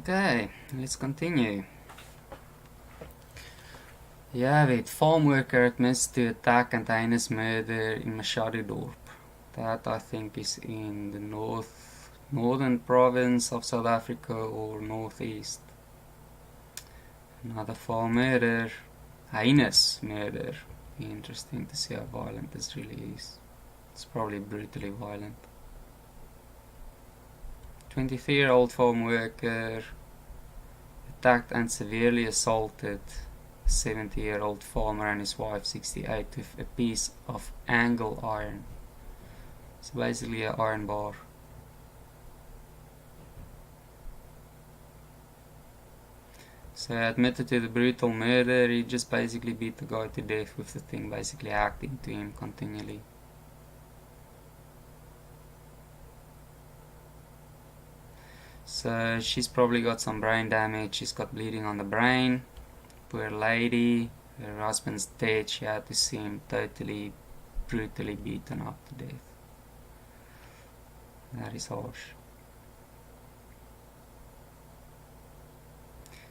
Okay, let's continue. Yeah, with farm worker admits to attack and heinous murder in Machadodorp. That I think is in the northern province of South Africa or northeast. Another farm murder, heinous murder. Interesting to see how violent this really is. It's probably brutally violent. 23-year-old farm worker attacked and severely assaulted 70-year-old farmer and his wife 68 with a piece of angle iron. It's basically an iron bar. So he admitted to the brutal murder. He just basically beat the guy to death with the thing, basically hacked into him continually. So she's probably got some brain damage. She's got bleeding on the brain. Poor lady. Her husband's dead. She had to see him totally, brutally beaten up to death. That is harsh.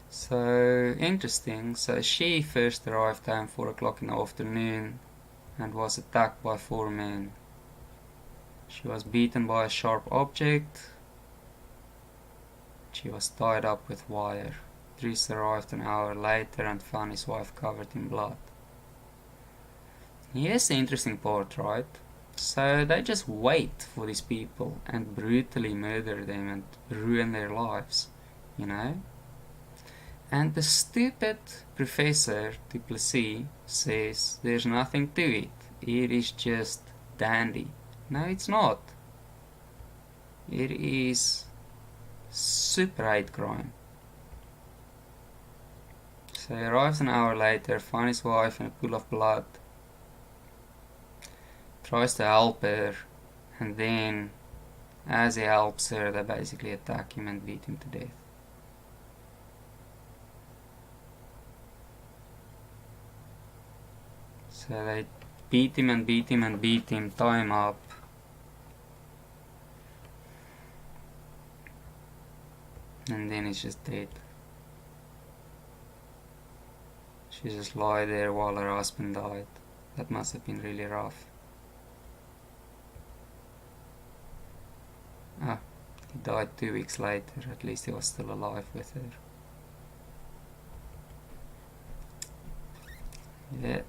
So interesting. So she first arrived home 4 o'clock in the afternoon and was attacked by 4 men. She was beaten by a sharp object. She was tied up with wire. Dries arrived an hour later and found his wife covered in blood. Here's the interesting part, right? So they just wait for these people and brutally murder them and ruin their lives, you know? And the stupid Professor du Plessis says there's nothing to it. It is just dandy. No, it's not. It is super hate crime. So he arrives an hour later, finds his wife in a pool of blood, tries to help her, and then, as he helps her, they basically attack him and beat him to death. So they beat him and beat him and beat him, tie him up. And then he's just dead. She just lie there while her husband died. That must have been really rough. Ah, he died 2 weeks later. At least he was still alive with her. Yeah.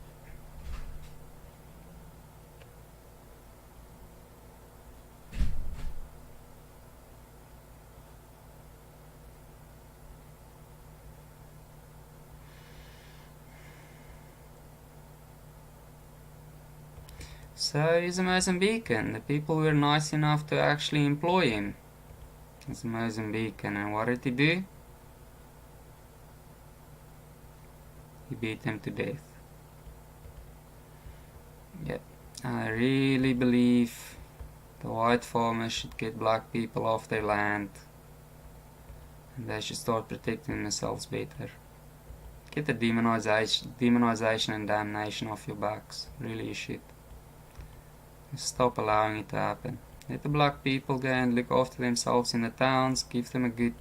So he's a Mozambican. The people were nice enough to actually employ him as a Mozambican. And what did he do? He beat them to death. Yeah, I really believe the white farmers should get black people off their land. And they should start protecting themselves better. Get the demonization and damnation off your backs. Really you should. Stop allowing it to happen. Let the black people go and look after themselves in the towns. Give them a good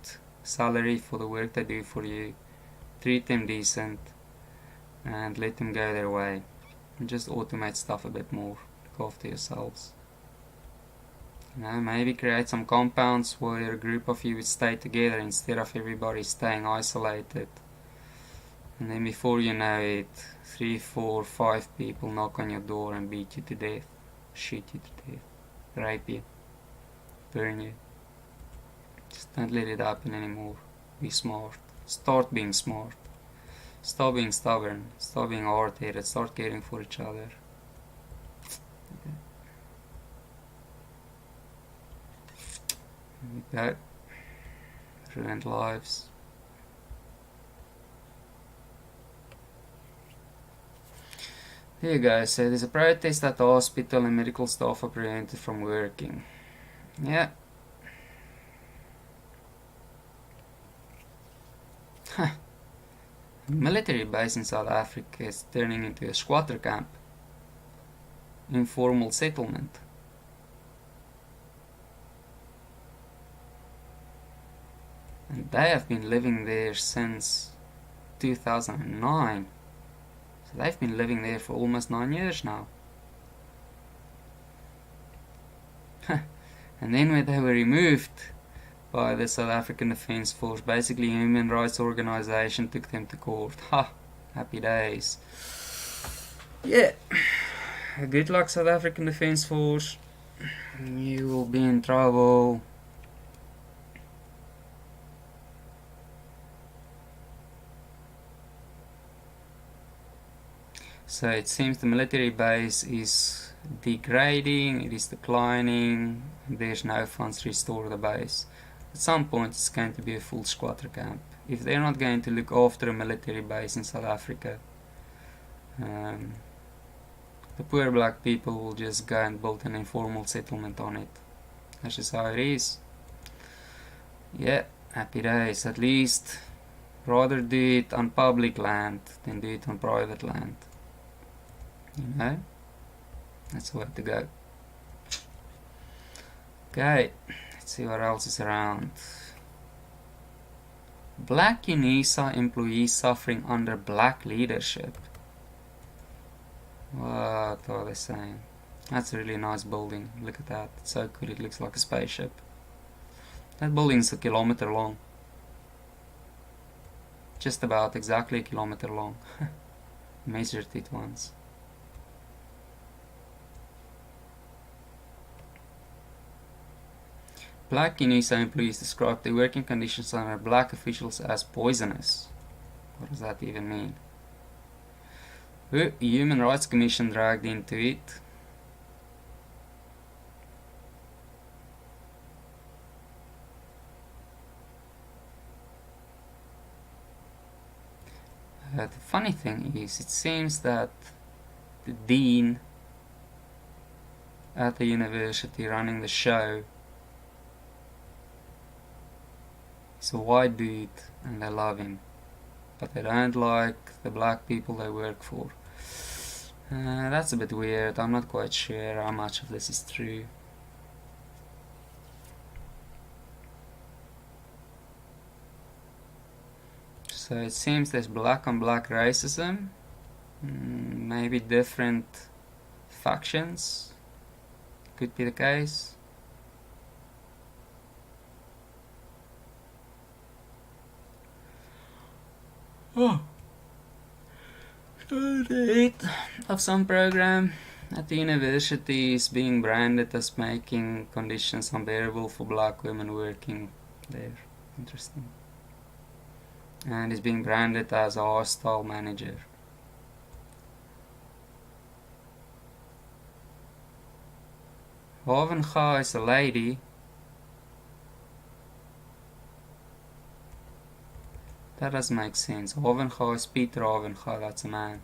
salary for the work they do for you. Treat them decent. And let them go their way. And just automate stuff a bit more. Look after yourselves. You know, maybe create some compounds where a group of you would stay together instead of everybody staying isolated. And then before you know it, 3, 4, 5 people knock on your door and beat you to death. Shoot you to death, rape you, burn you. Just don't let it happen anymore. Be smart. Start being smart. Stop being stubborn. Stop being hard-headed. Start caring for each other. Okay. There we go. Ruined lives. Here you go. So there's a protest at the hospital and medical staff are prevented from working. Yeah. A military base in South Africa is turning into a squatter camp. Informal settlement. And they have been living there since 2009. So they've been living there for almost 9 years now. And then when they were removed by the South African Defence Force, basically a human rights organization took them to court. Ha! Happy days. Yeah. Good luck, South African Defence Force. You will be in trouble. So it seems the military base is degrading, it is declining, and there's no funds to restore the base. At some point it's going to be a full squatter camp. If they're not going to look after a military base in South Africa, the poor black people will just go and build an informal settlement on it. That's just how it is. Yeah, happy days. At least rather do it on public land than do it on private land. You know? That's the way to go. Okay, let's see what else is around. Black UNISA employees suffering under black leadership. What are they saying? That's a really nice building. Look at that. It's so good. It looks like a spaceship. That building's a kilometer long. Just about exactly a kilometer long. Measured it once. Black UNISA employees described the working conditions under black officials as poisonous. What does that even mean? The Human Rights Commission dragged into it. The funny thing is, it seems that the dean at the university running the show is a white dude and they love him, but they don't like the black people they work for. That's a bit weird. I'm not quite sure how much of this is true. So it seems there's black on black racism, maybe different factions, could be the case. Oh, the of some program at the university is being branded as making conditions unbearable for black women working there. Interesting. And is being branded as a hostile manager. Havenga is a lady. That doesn't make sense. Havenga is Peter Havenga, that's a man.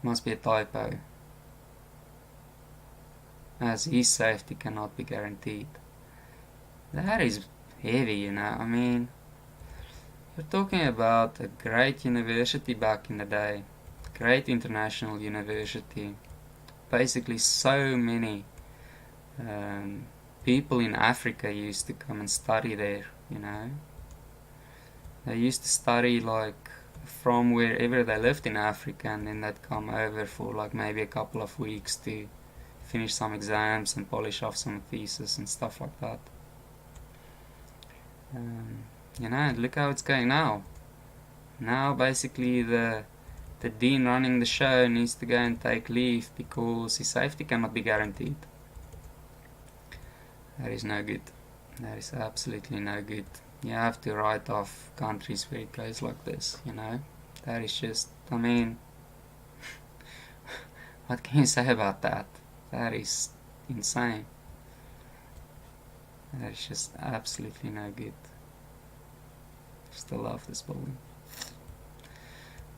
Must be a typo, as his safety cannot be guaranteed. That is heavy, you know. I mean, you're talking about a great university back in the day, great international university. Basically, so many people in Africa used to come and study there, you know. They used to study like from wherever they lived in Africa, and then they'd come over for like maybe a couple of weeks to finish some exams and polish off some thesis and stuff like that. You know, look how it's going now. Now basically the dean running the show needs to go and take leave because his safety cannot be guaranteed. That is no good. That is absolutely no good. You have to write off countries where it goes like this, you know. That is just, I mean, what can you say about that? That is insane. That is just absolutely no good. Still love this building.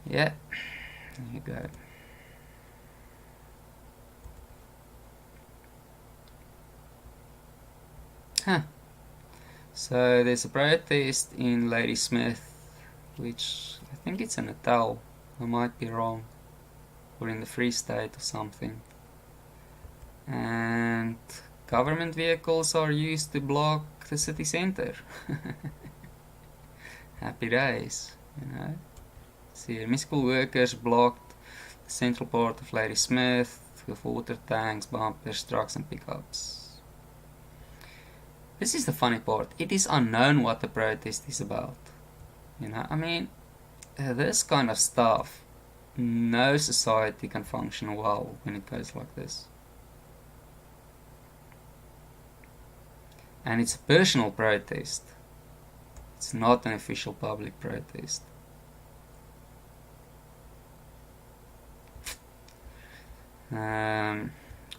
Yeah, there you go. Huh. So there's a protest in Ladysmith, which I think it's in Natal. I might be wrong, or in the Free State or something. And government vehicles are used to block block the city center. Happy days, you know. See, municipal workers blocked the central part of Ladysmith with water tanks, bumpers, trucks and pickups. This is the funny part. It is unknown what the protest is about. You know, I mean, this kind of stuff, no society can function well when it goes like this. And it's a personal protest. It's not an official public protest.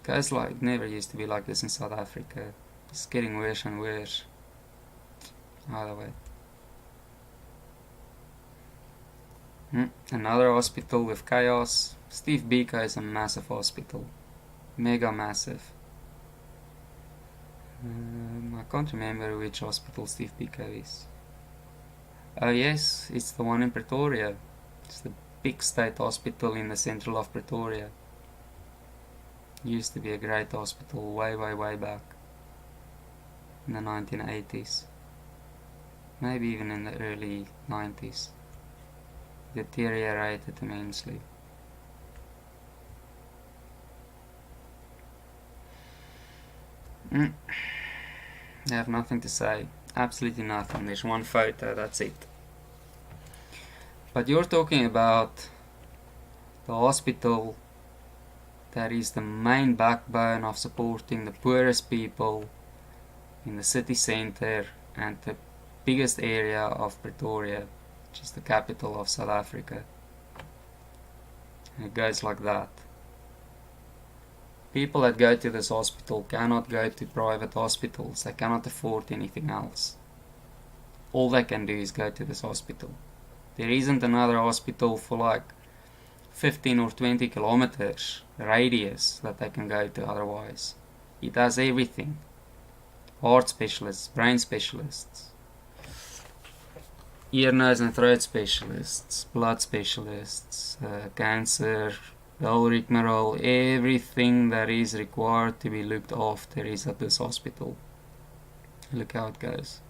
Goes like, it never used to be like this in South Africa. It's getting worse and worse. Either way. Another hospital with chaos. Steve Biko is a massive hospital. Mega massive. I can't remember which hospital Steve Biko is. Oh yes, it's the one in Pretoria. It's the big state hospital in the central of Pretoria. Used to be a great hospital way back in the 1980s. Maybe even in the early 90s. Deteriorated immensely. I have nothing to say. Absolutely nothing. There's one photo, that's it. But you're talking about the hospital that is the main backbone of supporting the poorest people in the city center and the biggest area of Pretoria, which is the capital of South Africa. And it goes like that. People that go to this hospital cannot go to private hospitals. They cannot afford anything else. All they can do is go to this hospital. There isn't another hospital for like 15 or 20 kilometers radius that they can go to otherwise. It has everything. Heart specialists, brain specialists, ear, nose and throat specialists, blood specialists, cancer, the whole rigmarole, everything that is required to be looked after is at this hospital. Look how it goes.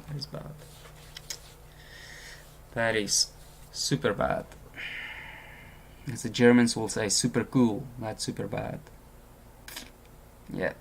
That is bad. That is super bad. As the Germans will say, super cool. That's super bad. Yeah.